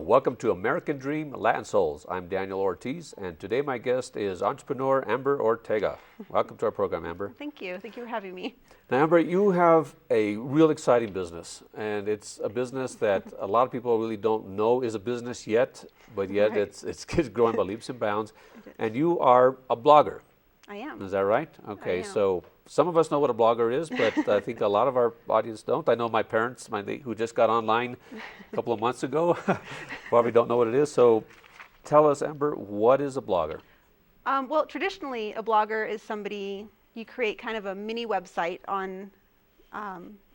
welcome to American Dream Latin Souls. I'm Daniel Ortiz, and today my guest is entrepreneur Amber Ortega. Welcome to our program, Amber. Thank you. Thank you for having me. Now, Amber, you have a real exciting business, and it's a business that a lot of people really don't know is a business yet, but yet Right. it's growing by leaps and bounds. And you are a blogger. I am. Is that right? Okay, am. so some of us know what a blogger is, but I think a lot of our audience don't. I know my parents, who just got online a couple of months ago, probably don't know what it is. So tell us, Amber, what is a blogger? Well, traditionally, a blogger is somebody, you create kind of a mini website on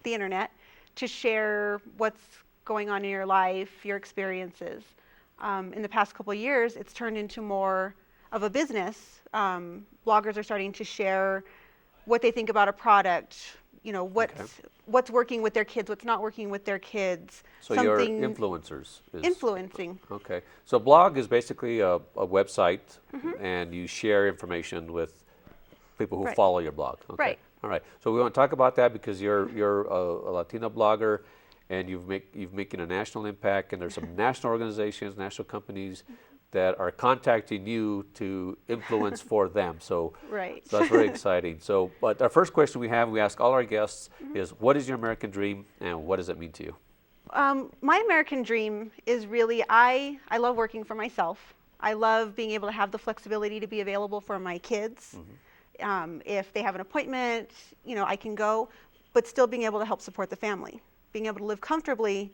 the internet to share what's going on in your life, your experiences. In the past couple of years, it's turned into more of a business. Bloggers are starting to share what they think about a product, you know, what's working with their kids, what's not working with their kids. So you're influencers. Influencing. Okay. So blog is basically a website, and you share information with people who Right. follow your blog. Okay. Right. All right. So we want to talk about that because you're a Latina blogger, and you've making a national impact, and there's some national organizations, national companies that are contacting you to influence for them. So, Right. so that's very exciting. So, but our first question we ask all our guests is, what is your American dream, and what does it mean to you? My American dream is really, I love working for myself. I love being able to have the flexibility to be available for my kids. If they have an appointment, you know, I can go, but still being able to help support the family. Being able to live comfortably,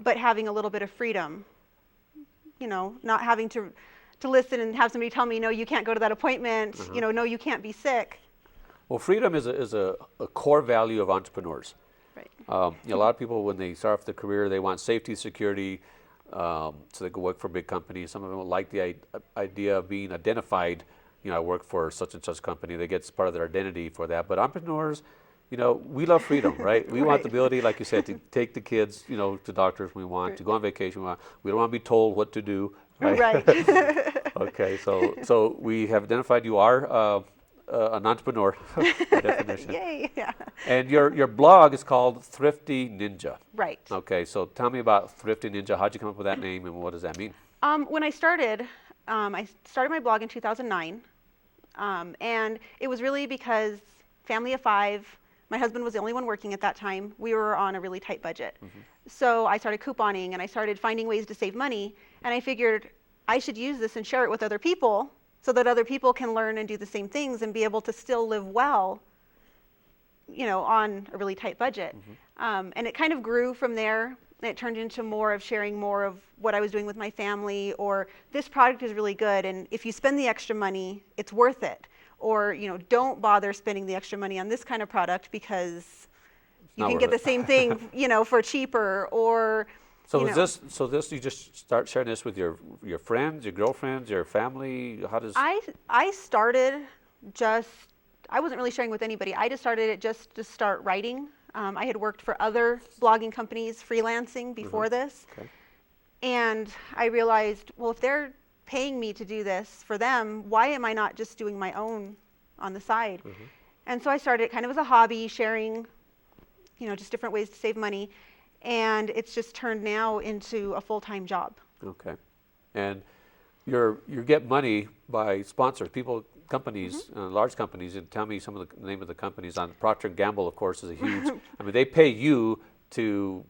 but having a little bit of freedom. You know, not having to listen and have somebody tell me, no, you can't go to that appointment. You know, no, you can't be sick. Well, freedom is a core value of entrepreneurs. Right. You know, a lot of people, when they start off their career, they want safety, security, so they can work for big companies. Some of them like the idea of being identified. You know, I work for such and such company. They get part of their identity for that. But entrepreneurs, you know, we love freedom, right? We want the ability, like you said, to take the kids, you know, to doctors when we want, to go on vacation when we want. We don't want to be told what to do. Right. Okay, so we have identified you are an entrepreneur by definition. Yay! Yeah. And your blog is called Thrifty Ninja. Right. Okay, so tell me about Thrifty Ninja. How'd you come up with that name, and what does that mean? When I started my blog in 2009, and it was really because family of 5. My husband was the only one working at that time. We were on a really tight budget. So I started couponing, and I started finding ways to save money. And I figured I should use this and share it with other people so that other people can learn and do the same things and be able to still live well, you know, on a really tight budget. And it kind of grew from there. It turned into more of sharing more of what I was doing with my family, or this product is really good, and if you spend the extra money, it's worth it. Or, you know, don't bother spending the extra money on this kind of product because you can get the same thing, you know, for cheaper. Or so you just start sharing this with your friends, your girlfriends, your family? How does I started I wasn't really sharing with anybody. I just started it just to start writing. I had worked for other blogging companies, freelancing before this. Okay. And I realized, well, if they're paying me to do this for them, why am I not just doing my own on the side? And so I started kind of as a hobby, sharing, you know, just different ways to save money. And it's just turned now into a full-time job. Okay. And you get money by sponsors, companies, large companies, and tell me some of the name of the companies. On Procter & Gamble, of course, is a huge, I mean, they pay you to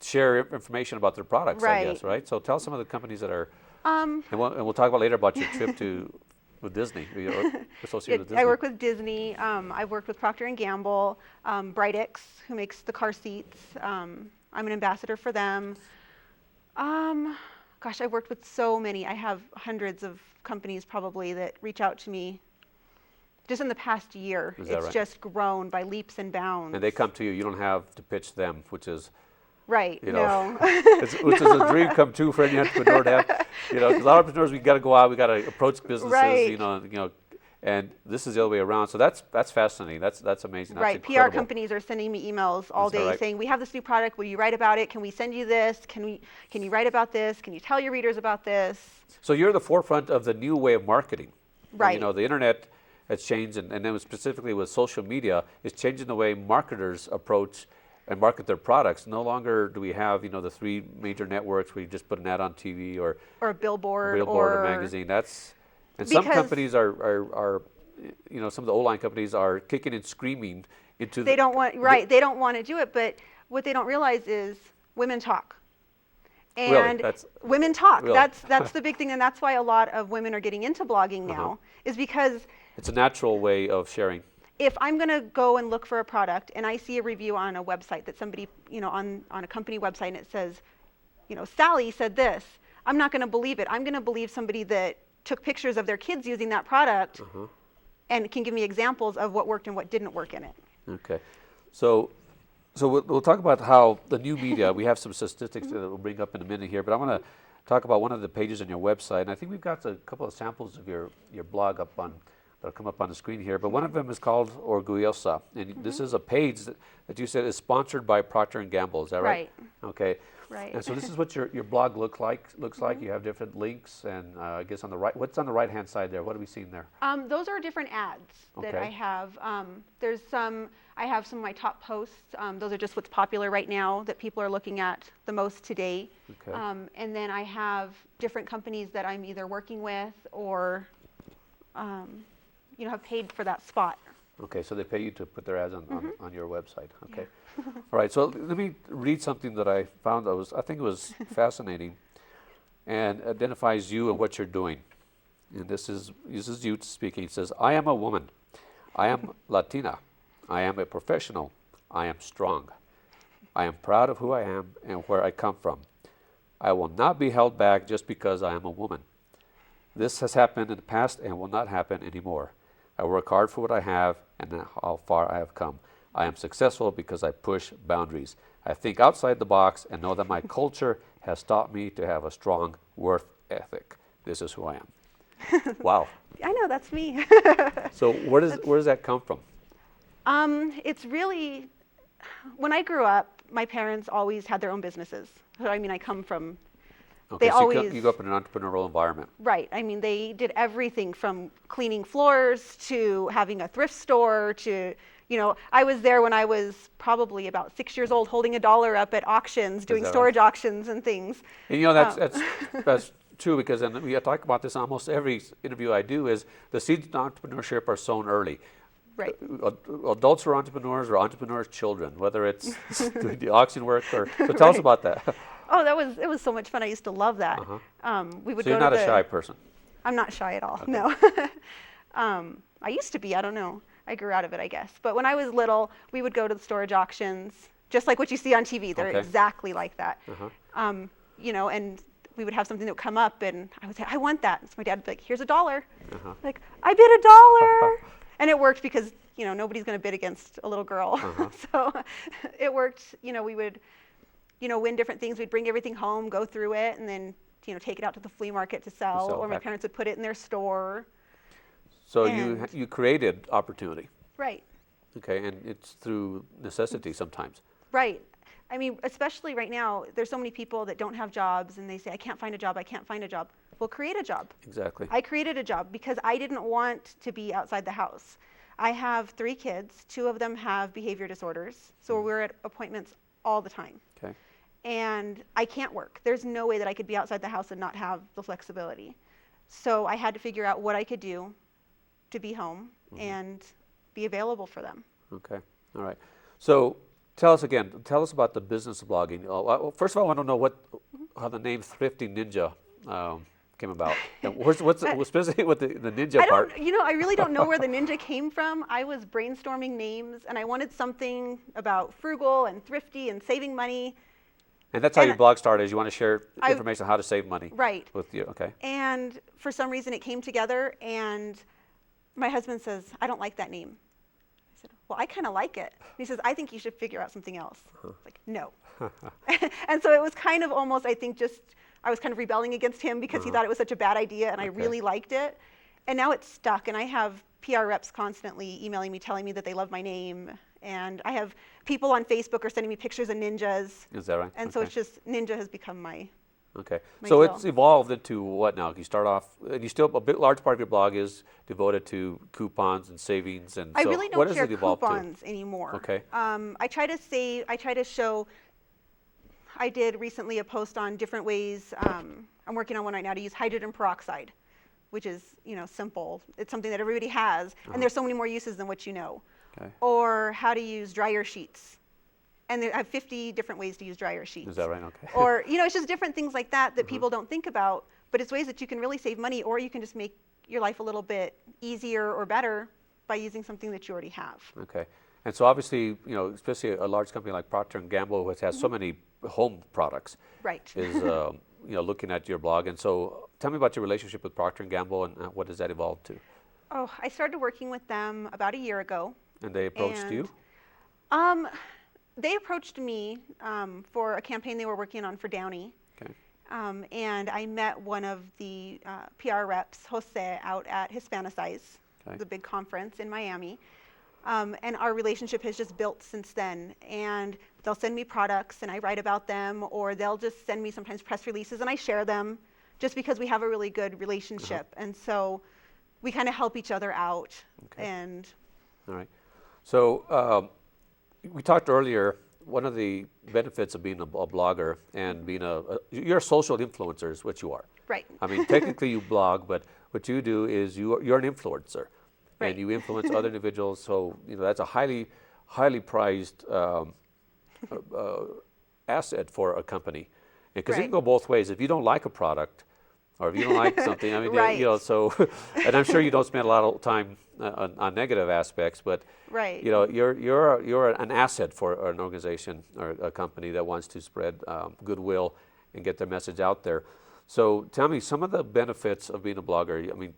share information about their products, I guess, right? So tell some of the companies that are, and we'll talk about later about your trip with Disney, associated with Disney. I work with Disney. I've worked with Procter & Gamble, Brightex, who makes the car seats. I'm an ambassador for them. Gosh, I've worked with so many. I have hundreds of companies probably that reach out to me just in the past year. It's just grown by leaps and bounds. And they come to you. You don't have to pitch them, which is right. You know, no. which is a dream come true for any entrepreneur to have. You know, because a lot of entrepreneurs, we got to go out, we got to approach businesses. Right. You know, and this is the other way around. So that's fascinating. That's amazing. That's right. incredible. PR companies are sending me emails all day saying, we have this new product. Will you write about it? Can we send you this? Can you write about this? Can you tell your readers about this? So you're the forefront of the new way of marketing. Right. You know, the internet has changed, and then specifically with social media, is changing the way marketers approach and market their products. No longer do we have, the three major networks where you just put an ad on TV or a billboard or a magazine. And some companies are some of the O-line companies are kicking and screaming into. They don't want they don't want to do it, but what they don't realize is women talk. And really? Women talk. Really? That's the big thing, and that's why a lot of women are getting into blogging now, is because it's a natural way of sharing. If I'm going to go and look for a product and I see a review on a website that somebody, on a company website, and it says, Sally said this, I'm not going to believe it. I'm going to believe somebody that took pictures of their kids using that product and can give me examples of what worked and what didn't work in it. Okay. So we'll talk about how the new media, we have some statistics that we'll bring up in a minute here, but I want to talk about one of the pages on your website, and I think we've got a couple of samples of your blog up on, that'll come up on the screen here, but one of them is called Orgullosa, and this is a page that you said is sponsored by Procter & Gamble, is that right? Right. Okay. Right. And so this is what your blog looks like. You have different links, and I guess on the right, what's on the right-hand side there? What are we seeing there? Those are different ads that I have. I have some of my top posts. Those are just what's popular right now that people are looking at the most today. Okay. And then I have different companies that I'm either working with or, have paid for that spot. Okay, so they pay you to put their ads on your website. Okay. Yeah. All right, so let me read something that I found I think it was fascinating and identifies you and what you're doing. And this is you speaking. It says, I am a woman. I am Latina. I am a professional. I am strong. I am proud of who I am and where I come from. I will not be held back just because I am a woman. This has happened in the past and will not happen anymore. I work hard for what I have and how far I have come. I am successful because I push boundaries. I think outside the box and know that my culture has taught me to have a strong work ethic. This is who I am. Wow. I know, that's me. So where does that come from? It's really, when I grew up, my parents always had their own businesses. So, I come from, okay, so you grew up in an entrepreneurial environment. Right. They did everything from cleaning floors to having a thrift store to, I was there when I was probably about 6 years old holding $1 up at auctions, doing storage auctions and things. And that's true, because we talk about this in almost every interview I do, is the seeds of entrepreneurship are sown early. Right. Adults who are entrepreneurs or entrepreneurs' children, whether it's doing the auction work or, so tell us about that. Oh, it was so much fun. I used to love that. We would so you're not a shy person? I'm not shy at all, okay. No. I used to be, I don't know. I grew out of it, I guess. But when I was little, we would go to the storage auctions, just like what you see on TV. They're exactly like that. And we would have something that would come up, and I would say, I want that. So my dad would be like, here's $1. Like, I bid $1. And it worked because, nobody's going to bid against a little girl. So it worked. We would, win different things. We'd bring everything home, go through it, and then, take it out to the flea market to sell, or my parents would put it in their store. So you created opportunity. Right. Okay, and it's through necessity sometimes. Right. Especially right now, there's so many people that don't have jobs, and they say, I can't find a job, I can't find a job. Well, create a job. Exactly. I created a job because I didn't want to be outside the house. I have 3 kids. 2 of them have behavior disorders, so we're at appointments all the time. Okay. And I can't work. There's no way that I could be outside the house and not have the flexibility. So I had to figure out what I could do to be home and be available for them. Okay. All right. So tell us about the business of blogging. First of all, I want to know how the name Thrifty Ninja came about. What's specifically with the ninja part? I really don't know where the ninja came from. I was brainstorming names, and I wanted something about frugal and thrifty and saving money. And that's how your blog started, is you want to share information on how to save money. Right. With you, okay. And for some reason it came together, and my husband says, I don't like that name. I said, well, I kind of like it. And he says, I think you should figure out something else. I was like, no. And so it was kind of almost, I think, I was kind of rebelling against him because he thought it was such a bad idea, and I really liked it. And now it's stuck, and I have PR reps constantly emailing me, telling me that they love my name. And I have people on Facebook are sending me pictures of ninjas. Is that right? And so it's just, ninja has become my Okay. my So deal. it's evolved into what now? You start off, and you still, a bit large part of your blog is devoted to coupons and savings, and I so really what don't does share it evolve to? coupons anymore. Okay. I try to show. I did recently a post on different ways. I'm working on one right now to use hydrogen peroxide, which is, simple. It's something that everybody has, and there's so many more uses than what you know. Okay. Or how to use dryer sheets. And I have 50 different ways to use dryer sheets. Is that right? Okay. Or, it's just different things like that people don't think about, but it's ways that you can really save money, or you can just make your life a little bit easier or better by using something that you already have. Okay. And so obviously, especially a large company like Procter & Gamble, which has so many home products, Right. is, looking at your blog. And so tell me about your relationship with Procter & Gamble, and what does that evolve to? Oh, I started working with them about a year ago. And they approached you? They approached me for a campaign they were working on for Downy. Okay. And I met one of the PR reps, Jose, out at Hispanicize, Okay. the big conference in Miami. And our relationship has just built since then. And they'll send me products and I write about them, or they'll just send me sometimes press releases and I share them just because we have a really good relationship. And so we kind of help each other out. Okay. And All right. So we talked earlier, one of the benefits of being a blogger and being you're a social influencer is what you are. right. I mean, technically you blog, but what you do is you're an influencer. Right. And you influence other individuals. So, that's a highly, highly prized asset for a company. Because it Right. can go both ways. If you don't like a product, or if you don't like something, I mean, Right. so, and I'm sure you don't spend a lot of time on negative aspects, but, Right. you're an asset for an organization or a company that wants to spread goodwill and get their message out there. So tell me some of the benefits of being a blogger. I mean,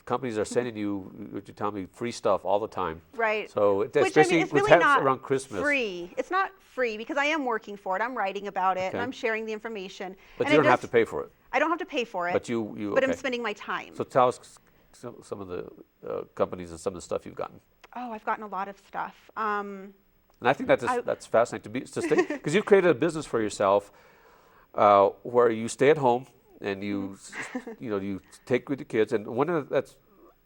companies are sending you, would you tell me, free stuff all the time. Right. So especially it's with really not around Christmas. free. It's not free because I am working for it. I'm writing about it. Okay. And I'm sharing the information. But and you don't have to pay for it. I don't have to pay for it. But you But I'm okay. spending my time. So tell us some of the companies and some of the stuff you've gotten. Oh, I've gotten a lot of stuff. And I think that's fascinating to stay, because you've created a business for yourself where you stay at home and you you take with the kids, and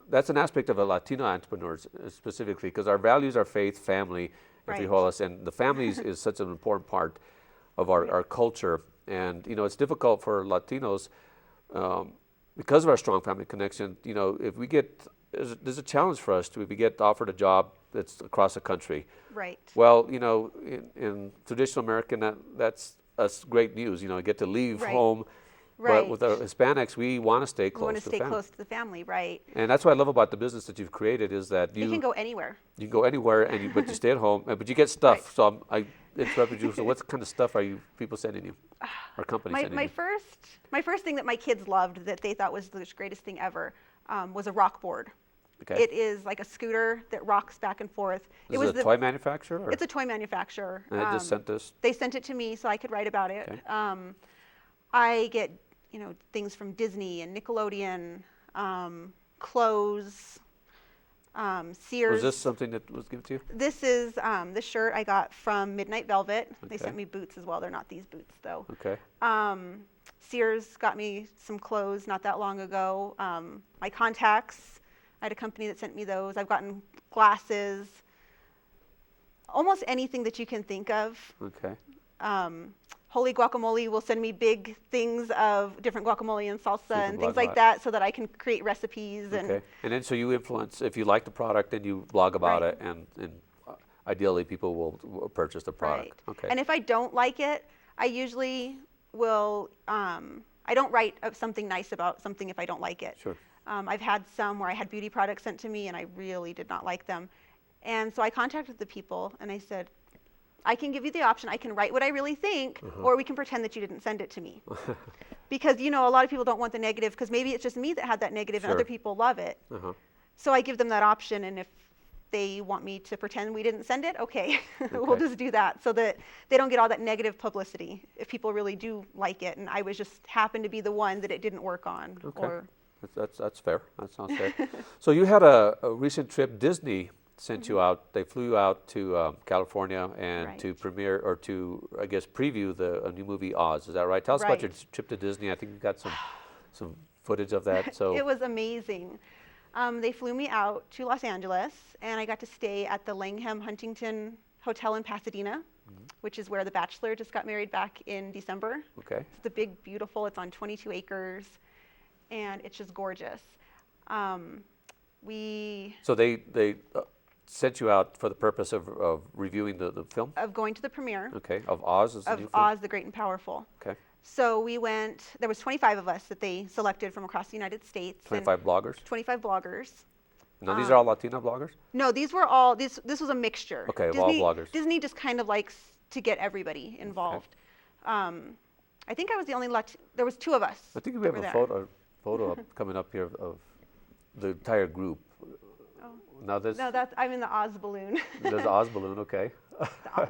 that's an aspect of a Latino entrepreneur specifically, because our values are faith, family, and Right. frijoles, and the families is such an important part of our culture. And it's difficult for Latinos because of our strong family connection. If we get there's a challenge for us if we get offered a job that's across the country. Right. Well, in traditional American, that's great news. You get to leave Right. home. Right. But with the Hispanics, we want to stay We close want to to stay family. close to the family, right? And that's what I love about the business that you've created is that You can go anywhere. you go anywhere, but you stay at home, but you get stuff. Right. So I interrupted you. So what kind of stuff are people sending you, or companies sending My you? first thing that my kids loved that they thought was the greatest thing ever was a rock board. Okay. It is like a scooter that rocks back and forth. Is it a toy manufacturer? Or? It's a toy manufacturer. And they just sent this? They sent it to me so I could write about it. Okay. I get things from Disney and Nickelodeon, clothes, Sears. Was this something that was given to you? This is the shirt I got from Midnight Velvet. They Okay. sent me boots as well. They're not these boots though. Okay. Sears got me some clothes not that long ago. My contacts, I had a company that sent me those. I've gotten glasses, almost anything that you can think of. Okay. Holy Guacamole will send me big things of different guacamole and salsa can and blog things like about that so that I can create recipes. And Okay. And then so you influence, if you like the product, then you blog about Right. it, and ideally people will purchase the product. Right. Okay. And if I don't like it, I usually will, I don't write something nice about something if I don't like it. Sure. I've had some where I had beauty products sent to me and I really did not like them. And so I contacted the people and I said, I can give you the option. I can write what I really think, or we can pretend that you didn't send it to me. Because, a lot of people don't want the negative because maybe it's just me that had that negative and Sure. other people love it. So I give them that option, and if they want me to pretend we didn't send it, okay, we'll Okay. just do that so that they don't get all that negative publicity if people really do like it and I was just happened to be the one that it didn't work on. Okay. Or That's fair. That sounds fair. So you had a recent trip. Disney sent you out. They flew you out to California and Right. to premiere or to, I guess, preview a new movie Oz. Is that right? Tell us about your Right. trip to Disney. I think you got some footage of that. So It was amazing. They flew me out to Los Angeles, and I got to stay at the Langham Huntington Hotel in Pasadena, which is where The Bachelor just got married back in December. okay. It's the big, beautiful. It's on 22 acres, and it's just gorgeous. We So they sent you out for the purpose of reviewing the film. of going to the premiere Okay. Of Oz is the of new film. Oz the Great and Powerful. Okay. So we went. There was 25 of us that they selected from across the United States. and 25 bloggers. 25 bloggers. Now these are all Latino bloggers. No, these were all. This was a mixture. Okay, of all bloggers. Disney just kind of likes to get everybody involved. I think I was the only there was 2 of us. I think we that have were a there. photo coming up here of the entire group. Oh. Now this No, I'm in the Oz balloon. there's the Oz balloon. Okay.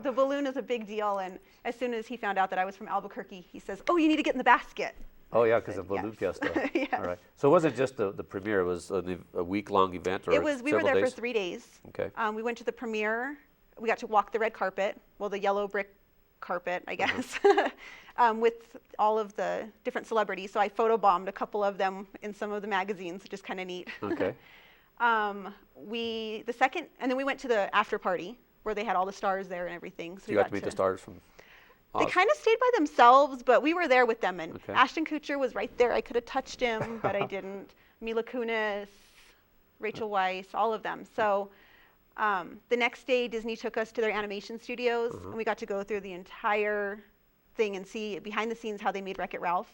The balloon is a big deal, and as soon as he found out that I was from Albuquerque, he says, "Oh, you need to get in the basket." Oh yeah, because said of Balloon yes. Fiesta. Yes. All right. So it wasn't just the premiere; it was a week-long event, or It was. We were several there days? for 3 days. Okay. We went to the premiere. We got to walk the red carpet, well, the yellow brick carpet, I guess, with all of the different celebrities. So I photobombed a couple of them in some of the magazines, which is kind of neat. Okay. And then we went to the after party where they had all the stars there and everything. So You got to meet the stars from Oz. They kind of stayed by themselves, but we were there with them. And Okay. Ashton Kutcher was right there. I could have touched him, but I didn't. Mila Kunis, Rachel Weisz, all of them. So the next day, Disney took us to their animation studios, and we got to go through the entire thing and see behind the scenes how they made Wreck-It Ralph.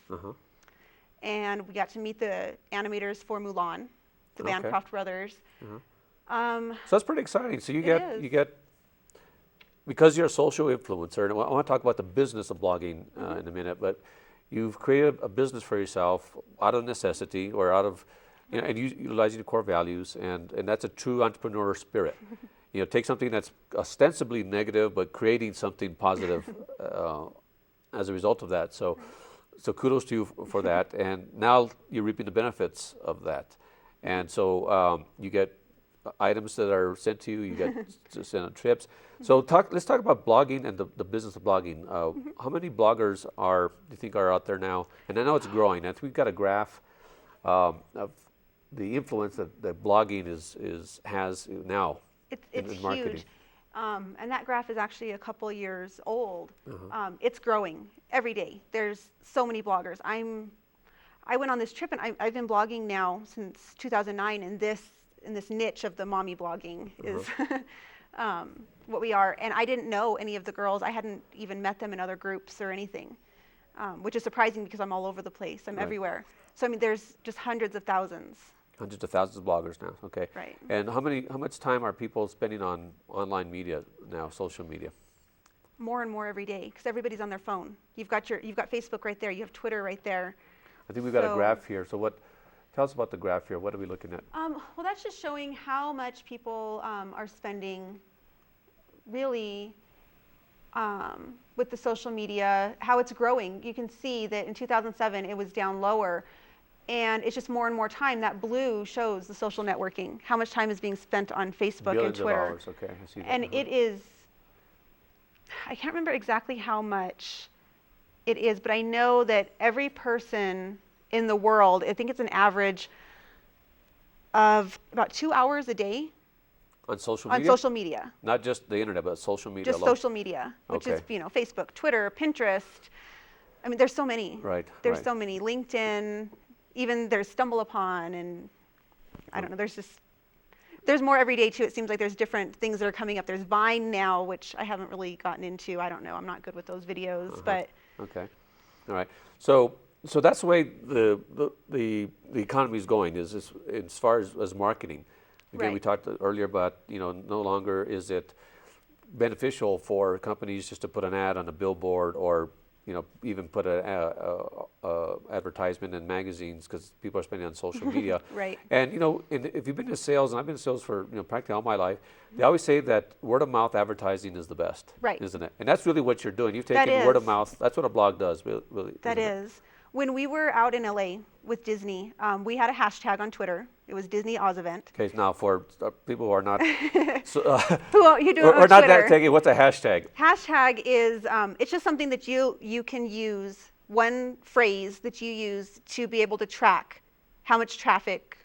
And we got to meet the animators for Mulan, the Okay. Bancroft brothers. So that's pretty exciting. So you It get because you're a social influencer, and I want to talk about the business of blogging in a minute, but you've created a business for yourself out of necessity or out of, and utilizing the core values, and that's a true entrepreneur spirit. Take something that's ostensibly negative, but creating something positive as a result of that. So kudos to you for that, and now you're reaping the benefits of that. And so you get items that are sent to you. You get sent on trips. So let's talk about blogging and the business of blogging. How many bloggers do you think are out there now? And I know it's growing. I think we've got a graph of the influence that blogging has now It's in marketing. huge. And that graph is actually a couple years old. It's growing every day. There's so many bloggers. I went on this trip, and I've been blogging now since 2009, and in this niche of the mommy blogging is what we are. And I didn't know any of the girls. I hadn't even met them in other groups or anything, which is surprising because I'm all over the place. I'm Right. everywhere. So I mean, there's just hundreds of thousands. Hundreds of thousands of bloggers now. Okay. Right. And how much time are people spending on online media now, social media? More and more every day, because everybody's on their phone. You've got Facebook right there. You have Twitter right there. I think we've got a So- graph here. So tell us about the graph here. What are we looking at? Well, that's just showing how much people are spending really with the social media, how it's growing. You can see that in 2007, it was down lower. And it's just more and more time. That blue shows the social networking, how much time is being spent on Facebook Billions and Twitter. of hours. Okay, I see that. And it is, I can't remember exactly how much it is, but I know that every person in the world, I think it's an average of about 2 hours a day on social on media? social media. Not just the internet, but social media Just alone. social media, which is, Okay. Facebook, Twitter, Pinterest. I mean, there's so many. Right. There's right. so many. LinkedIn, even there's StumbleUpon, and I don't know, there's more every day too. It seems like there's different things that are coming up. There's Vine now, which I haven't really gotten into. I don't know. I'm not good with those videos, but Okay. All right. So that's the way the economy is going. Is as far as marketing. Again, we Right. talked earlier about no longer is it beneficial for companies just to put an ad on a billboard or even put a advertisement in magazines because people are spending on social media. Right. And if you've been in sales, and I've been in sales for practically all my life, they always say that word of mouth advertising is the best, Right. isn't it? And that's really what you're doing. You've That taken word of is. mouth. That's what a blog does, really. that isn't it? is. When we were out in LA with Disney, we had a hashtag on Twitter. It was Disney Oz event. Okay, now for people who are not, so, Who you do it we're on not Twitter. that taking, what's a hashtag? Hashtag is it's just something that you can use, one phrase that you use to be able to track how much traffic,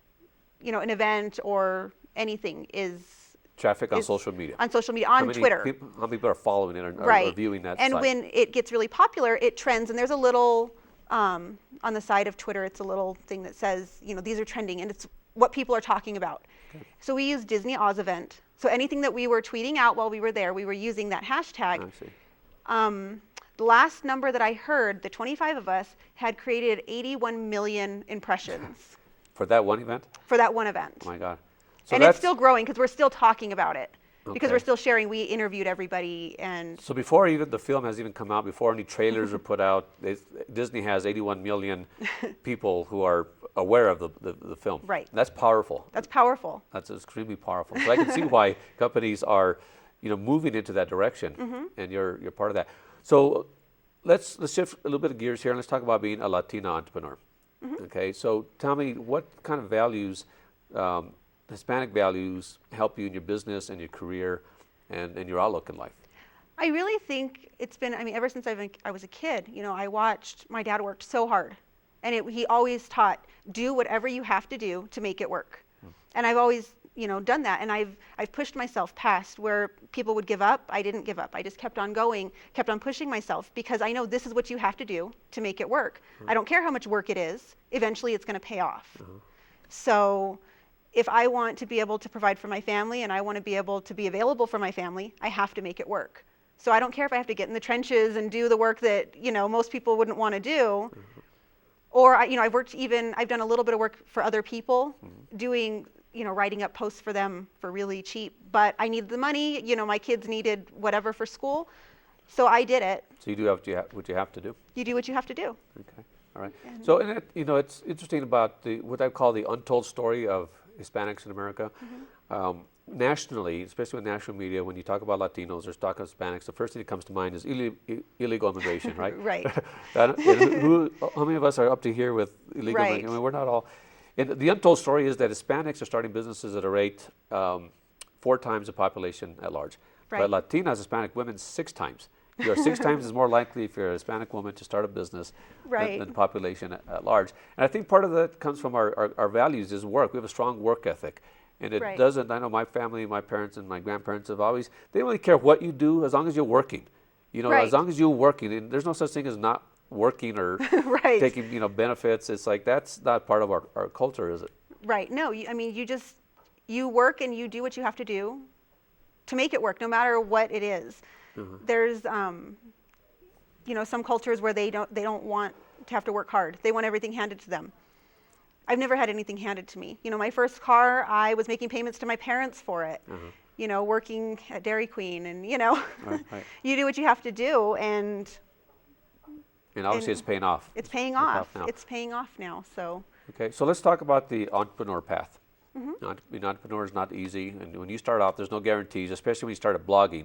an event or anything is. Traffic on social media. On social media, on Twitter. How many people are following it or Right. viewing that And site? when it gets really popular, it trends, and there's a little on the side of Twitter, it's a little thing that says, these are trending, and it's what people are talking about. Okay. So we use Disney Oz event. So anything that we were tweeting out while we were there, we were using that hashtag. I see. The last number that I heard, the 25 of us had created 81 million impressions. For that one event? For that one event. Oh my God. So and it's still growing because we're still talking about it. Because Okay. we're still sharing. We interviewed everybody, and So before even the film has even come out, before any trailers are put out, Disney has 81 million people who are aware of the film. Right. And that's powerful. That's powerful. That's extremely powerful. So I can see why companies are, moving into that direction, and you're part of that. So let's shift a little bit of gears here, and let's talk about being a Latina entrepreneur. Okay. So tell me, what kind of values, Hispanic values, help you in your business and your career, and your outlook in life? I really think it's been, ever since I was a kid, I watched, my dad worked so hard. And he always taught, do whatever you have to do to make it work. And I've always, done that. And I've pushed myself past where people would give up. I didn't give up. I just kept on going, kept on pushing myself, because I know this is what you have to do to make it work. I don't care how much work it is. Eventually it's going to pay off. So if I want to be able to provide for my family and I want to be able to be available for my family, I have to make it work. So I don't care if I have to get in the trenches and do the work that, most people wouldn't want to do. Or, I've done a little bit of work for other people, doing, writing up posts for them for really cheap. But I needed the money, my kids needed whatever for school. So I did it. So you do what you have to do. You do what you have to do. Okay. All right. So, and it's interesting about what I call the untold story of Hispanics in America. Nationally, especially with national media, when you talk about Latinos or talk of Hispanics, the first thing that comes to mind is illegal immigration, right? Right. How many of us are up to here with illegal immigration? We're not all. And the untold story is that Hispanics are starting businesses at a rate 4 times the population at large. Right. But Latinas, Hispanic women, 6 times. You are 6 times as more likely if you're a Hispanic woman to start a business than the population at large. And I think part of that comes from our values is work. We have a strong work ethic. And it doesn't, I know my family, my parents and my grandparents have always, they don't really care what you do as long as you're working. As long as you're working. And there's no such thing as not working or taking, benefits. It's like, that's not part of our culture, is it? Right. No, you work and you do what you have to do to make it work, no matter what it is. There's, some cultures where they don't want to have to work hard. They want everything handed to them. I've never had anything handed to me. My first car, I was making payments to my parents for it. Working at Dairy Queen, and you do what you have to do, and obviously it's paying off. It's paying off. It's paying off now. So. Okay, so let's talk about the entrepreneur path. Being an entrepreneur is not easy, and when you start off, there's no guarantees, especially when you started blogging.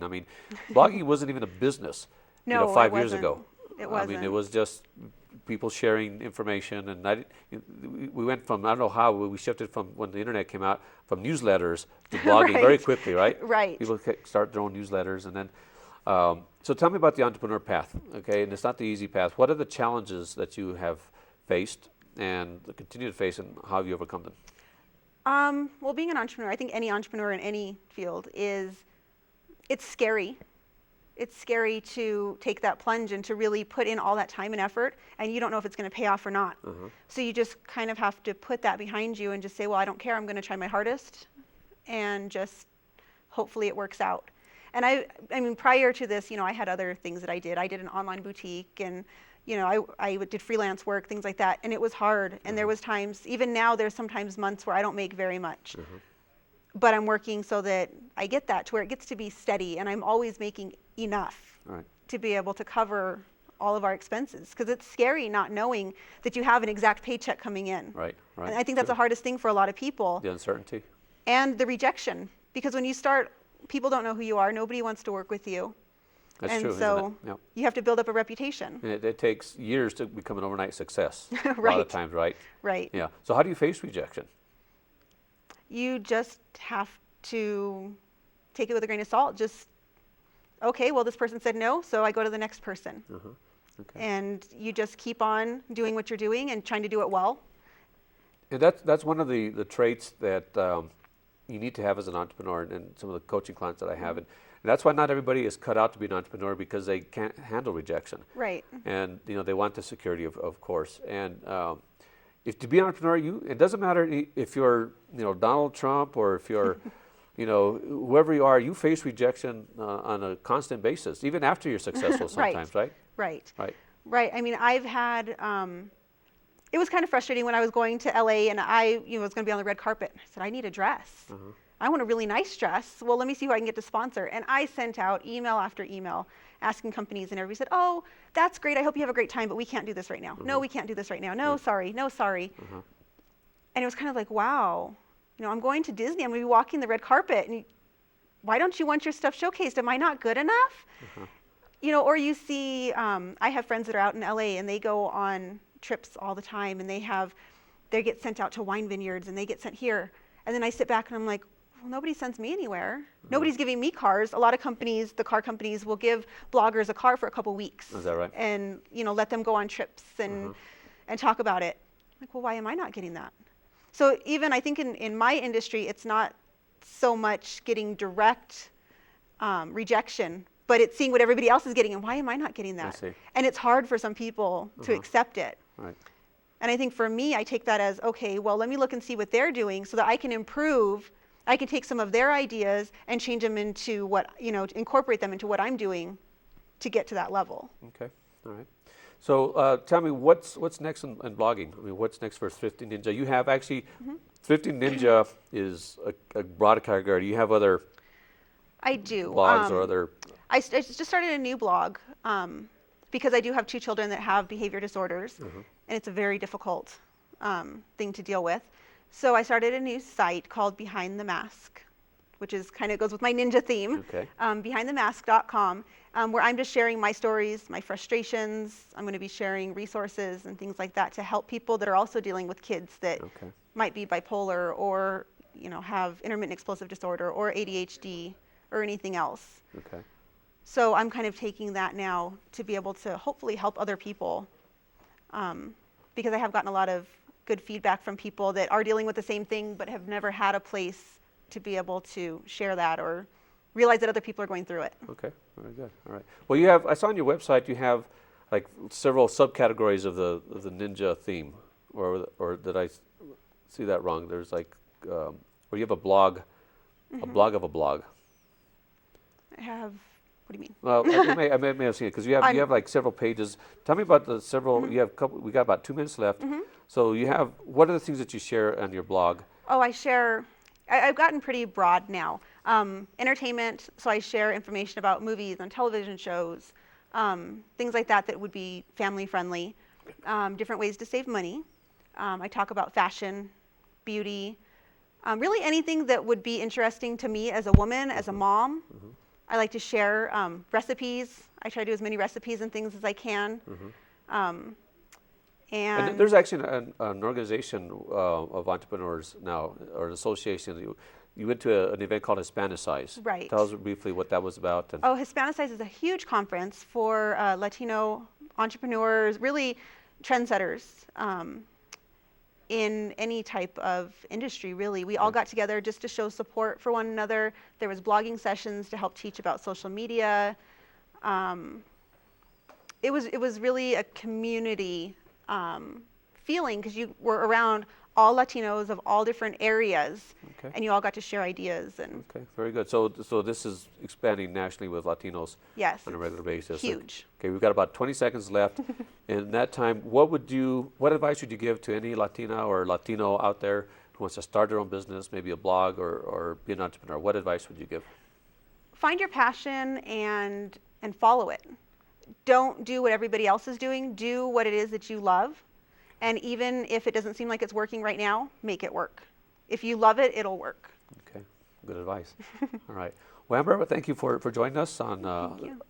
Blogging wasn't even a business 5 years ago. It wasn't. It was just people sharing information, and we went from, I don't know how, we shifted from when the internet came out, from newsletters to blogging very quickly, right? Right. People start their own newsletters, and then, so tell me about the entrepreneur path, okay? And it's not the easy path. What are the challenges that you have faced and continue to face, and how have you overcome them? Well, being an entrepreneur, I think any entrepreneur in any field it's scary. It's scary to take that plunge and to really put in all that time and effort, and you don't know if it's going to pay off or not. So you just kind of have to put that behind you and just say, well, I don't care. I'm going to try my hardest, and just hopefully it works out. And I mean, prior to this, I had other things that I did. I did an online boutique, and I did freelance work, things like that, and it was hard. And there was times, even now, there's sometimes months where I don't make very much. But I'm working so that I get that to where it gets to be steady, and I'm always making enough to be able to cover all of our expenses. Because it's scary not knowing that you have an exact paycheck coming in. Right. And I think that's the hardest thing for a lot of people. The uncertainty. And the rejection. Because when you start, people don't know who you are. Nobody wants to work with you. That's and true, so isn't it? you have to build up a reputation. And it takes years to become an overnight success. A lot of times, right? Right. Yeah. So how do you face rejection? you just have to take it with a grain of salt. Just, okay, well, this person said no, so I go to the next person. Okay. And you just keep on doing what you're doing and trying to do it well. And that's one of the traits that you need to have as an entrepreneur, and some of the coaching clients that I have. And that's why not everybody is cut out to be an entrepreneur, because they can't handle rejection. Right. And they want the security, of course. And if to be an entrepreneur, it doesn't matter if you're Donald Trump or if you're whoever you are, you face rejection on a constant basis, even after you're successful sometimes, right? Right. Right. Right. I mean, I've had, it was kind of frustrating when I was going to LA and I was going to be on the red carpet. I said, I need a dress. I want a really nice dress. Well, let me see who I can get to sponsor. And I sent out email after email asking companies, and everybody said, oh, that's great. I hope you have a great time, but we can't do this right now. No, we can't do this right now. No, sorry. No, sorry. And it was kind of like, wow, I'm going to Disney. I'm going to be walking the red carpet. And why don't you want your stuff showcased? Am I not good enough? Or you see, I have friends that are out in LA and they go on trips all the time, and they get sent out to wine vineyards and they get sent here. And then I sit back and I'm like, well, nobody sends me anywhere. Nobody's giving me cars. A lot of companies, the car companies, will give bloggers a car for a couple weeks. Is that right? And let them go on trips and talk about it. I'm like, well, why am I not getting that? So even I think in my industry, it's not so much getting direct rejection, but it's seeing what everybody else is getting, and why am I not getting that? I see. And it's hard for some people to accept it. Right. And I think for me, I take that as, okay, well, let me look and see what they're doing so that I can improve. I can take some of their ideas and change them into incorporate them into what I'm doing to get to that level. Okay. All right. So tell me, what's next in blogging? I mean, what's next for Thrifty Ninja? You have actually, Thrifty Ninja is a broad category. Do you have other I do. blogs or other? I just started a new blog because I do have 2 children that have behavior disorders, and it's a very difficult thing to deal with. So I started a new site called Behind the Mask, which is kind of goes with my ninja theme. Okay. BehindTheMask.com, where I'm just sharing my stories, my frustrations. I'm going to be sharing resources and things like that to help people that are also dealing with kids that might be bipolar or have intermittent explosive disorder or ADHD or anything else. Okay. So I'm kind of taking that now to be able to hopefully help other people, because I have gotten a lot of good feedback from people that are dealing with the same thing but have never had a place to be able to share that or realize that other people are going through it. Okay, very good. All right. Well, I saw on your website you have like several subcategories of the ninja theme, or did I see that wrong? There's like, or you have a blog, a blog of a blog. I have. What do you mean? Well, I may have seen it because you have like several pages. Tell me about the several. You have we got about 2 minutes left. So you have, what are the things that you share on your blog? Oh, I share. I've gotten pretty broad now. Entertainment. So I share information about movies and television shows, things like that would be family friendly. Different ways to save money. I talk about fashion, beauty, really anything that would be interesting to me as a woman, as a mom. I like to share recipes. I try to do as many recipes and things as I can. And there's actually an organization of entrepreneurs now, or an association. You went to an event called Hispanicize. Right. Tell us briefly what that was about. Oh, Hispanicize is a huge conference for Latino entrepreneurs, really trendsetters in any type of industry, really. We all got together just to show support for one another. There was blogging sessions to help teach about social media. It was really a community feeling, because you were around all Latinos of all different areas, and you all got to share ideas. And okay, very good. So this is expanding nationally with Latinos on a regular basis. Huge. Okay, we've got about 20 seconds left. In that time, what advice would you give to any Latina or Latino out there who wants to start their own business, maybe a blog or be an entrepreneur? What advice would you give? Find your passion and follow it. Don't do what everybody else is doing. Do what it is that you love. And even if it doesn't seem like it's working right now, make it work. If you love it, it'll work. Okay, good advice. All right. Well, Amber, thank you for joining us on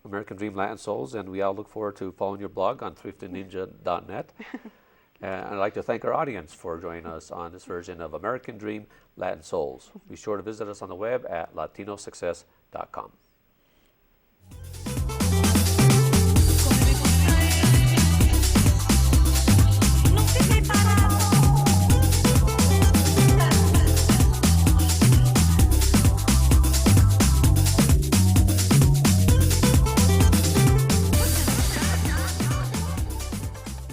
American Dream Latin Souls, and we all look forward to following your blog on thriftyninja.net. And I'd like to thank our audience for joining us on this version of American Dream, Latin Souls. Be sure to visit us on the web at latinosuccess.com.